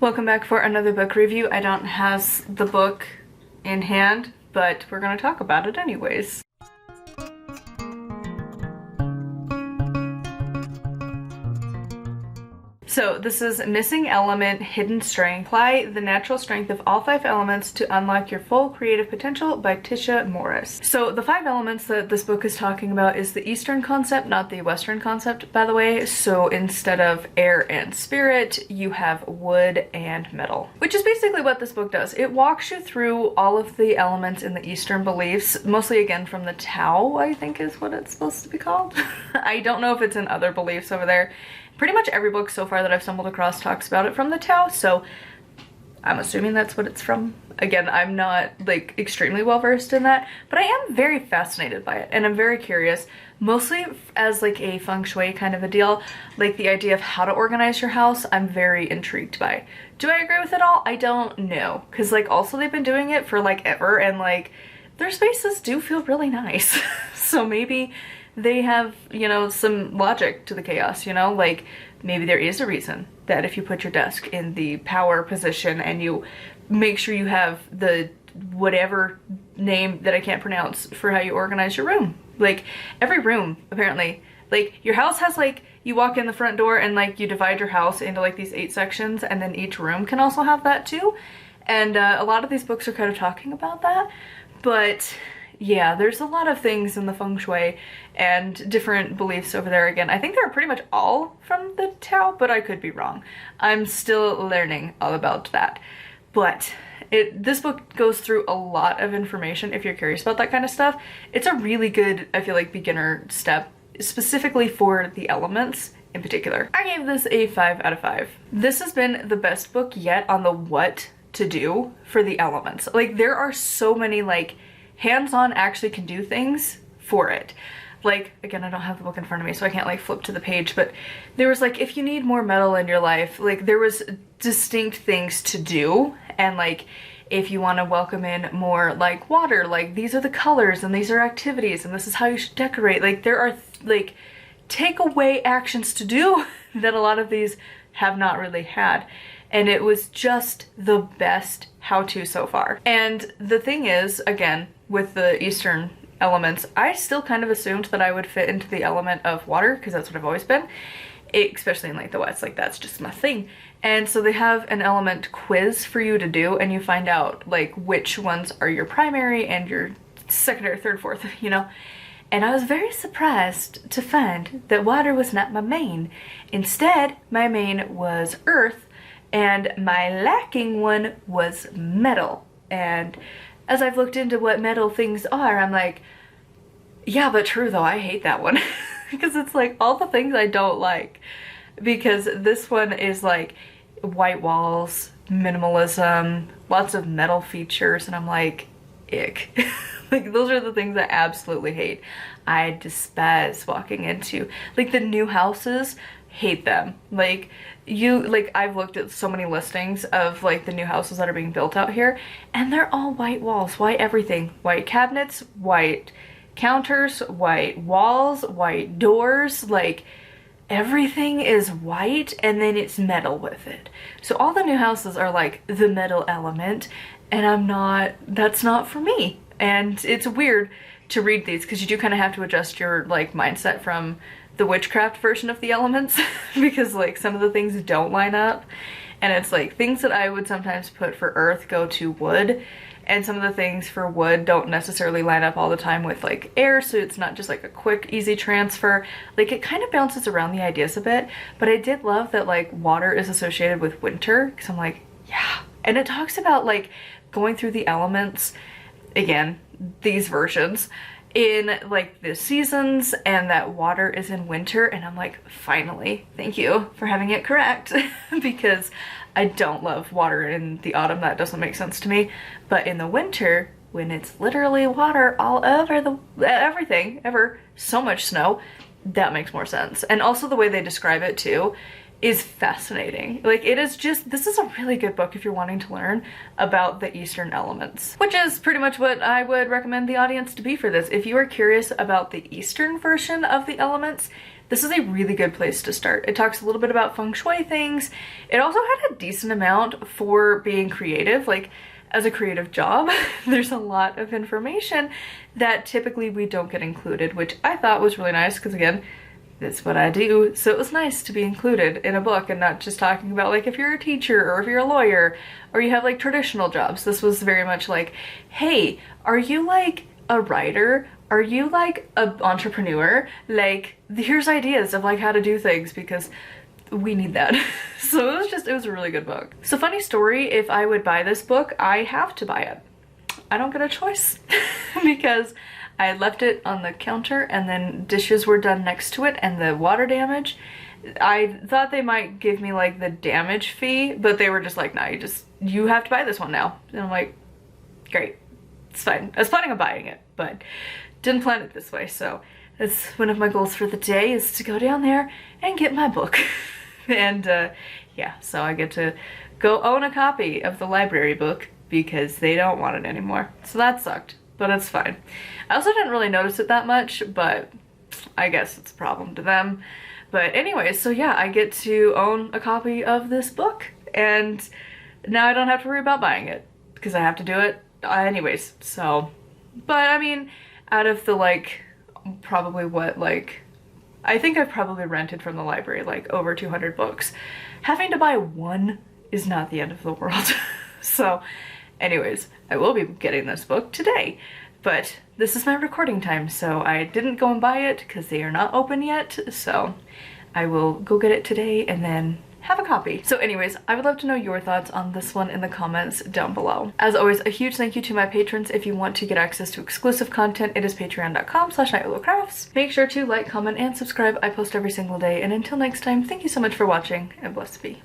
Welcome back for another book review. I don't have the book in hand, but we're gonna talk about it anyways. So this is Missing Element, Hidden Strength. Apply the natural strength of all 5 elements to unlock your full creative potential by Tisha Morris. So the 5 elements that this book is talking about is the Eastern concept, not the Western concept, by the way. So instead of air and spirit, you have wood and metal, which is basically what this book does. It walks you through all of the elements in the Eastern beliefs, mostly again from the Tao, I think is what it's supposed to be called. I don't know if it's in other beliefs over there. Pretty much every book so far that I've stumbled across talks about it from the Tao, so I'm assuming that's what it's from. Again, I'm not like extremely well versed in that, but I am very fascinated by it and I'm very curious, mostly as like a feng shui kind of a deal, like the idea of how to organize your house. I'm very intrigued by. Do I agree with it all? I don't know, because like also they've been doing it for like ever and like their spaces do feel really nice. So maybe they have, you know, some logic to the chaos, you know, like maybe there is a reason that if you put your desk in the power position and you make sure you have the whatever name that I can't pronounce for how you organize your room. Like every room apparently, like your house has like, you walk in the front door and like you divide your house into like these 8 sections, and then each room can also have that too. And a lot of these books are kind of talking about that, but yeah, there's a lot of things in the feng shui and different beliefs over there. Again, I think they're pretty much all from the Tao, but I could be wrong. I'm still learning all about that. But this book goes through a lot of information if you're curious about that kind of stuff. It's a really good, I feel like, beginner step, specifically for the elements in particular. I gave this a 5 out of 5. This has been the best book yet on the what to do for the elements. Like there are so many like hands-on actually can do things for it. Like, again, I don't have the book in front of me, so I can't like flip to the page, but there was like, if you need more metal in your life, like there was distinct things to do. And like, if you want to welcome in more like water, like these are the colors and these are activities and this is how you should decorate. Like there are like takeaway actions to do that a lot of these have not really had. And it was just the best how-to so far. And the thing is, again, with the Eastern elements, I still kind of assumed that I would fit into the element of water because that's what I've always been, especially in like the West, like that's just my thing. And so they have an element quiz for you to do, and you find out like which ones are your primary and your secondary, third, fourth, you know. And I was very surprised to find that water was not my main. Instead, my main was earth, and my lacking one was metal. And as I've looked into what metal things are, I'm like, yeah, but true though, I hate that one. Because it's like all the things I don't like. Because this one is like white walls, minimalism, lots of metal features, and I'm like, ick. Like those are the things I absolutely hate. I despise walking into like the new houses. Hate them. Like I've looked at so many listings of like the new houses that are being built out here, and they're all white walls, white everything, white cabinets, white counters, white walls, white doors, like everything is white and then it's metal with it. So all the new houses are like the metal element, and that's not for me. And it's weird to read these because you do kind of have to adjust your like mindset from the Witchcraft version of the elements because like some of the things don't line up, and it's like things that I would sometimes put for earth go to wood, and some of the things for wood don't necessarily line up all the time with like air, so it's not just like a quick easy transfer. Like it kind of bounces around the ideas a bit, but I did love that like water is associated with winter, because I'm like, yeah. And it talks about like going through the elements, again, these versions, in like the seasons, and that water is in winter, and I'm like, finally, thank you for having it correct. Because I don't love water in the autumn, that doesn't make sense to me, but in the winter when it's literally water all over the everything, ever so much snow, that makes more sense. And also the way they describe it too is fascinating. Like it is just, this is a really good book if you're wanting to learn about the Eastern elements, which is pretty much what I would recommend the audience to be for this. If you are curious about the Eastern version of the elements, this is a really good place to start. It talks a little bit about feng shui things. It also had a decent amount for being creative, like as a creative job. There's a lot of information that typically we don't get included, which I thought was really nice because, again, that's what I do. So it was nice to be included in a book and not just talking about like if you're a teacher or if you're a lawyer or you have like traditional jobs. This was very much like, hey, are you like a writer? Are you like an entrepreneur? Like, here's ideas of like how to do things because we need that. So it was a really good book. So funny story, if I would buy this book, I have to buy it. I don't get a choice because I had left it on the counter and then dishes were done next to it and the water damage. I thought they might give me like the damage fee, but they were just like, no, you have to buy this one now. And I'm like, great, it's fine. I was planning on buying it, but didn't plan it this way. So that's one of my goals for the day, is to go down there and get my book. And yeah, so I get to go own a copy of the library book because they don't want it anymore. So that sucked, but it's fine. I also didn't really notice it that much, but I guess it's a problem to them. But anyways, so yeah, I get to own a copy of this book and now I don't have to worry about buying it because I have to do it anyways. So, but I mean, out of the like, probably what, like, I think I've probably rented from the library like over 200 books. Having to buy one is not the end of the world. So anyways, I will be getting this book today, but this is my recording time, so I didn't go and buy it because they are not open yet. So I will go get it today and then have a copy. So anyways, I would love to know your thoughts on this one in the comments down below. As always, a huge thank you to my patrons. If you want to get access to exclusive content, it is patreon.com/nightwillowcrafts. Make sure to like, comment, and subscribe. I post every single day. And until next time, thank you so much for watching, and blessed be.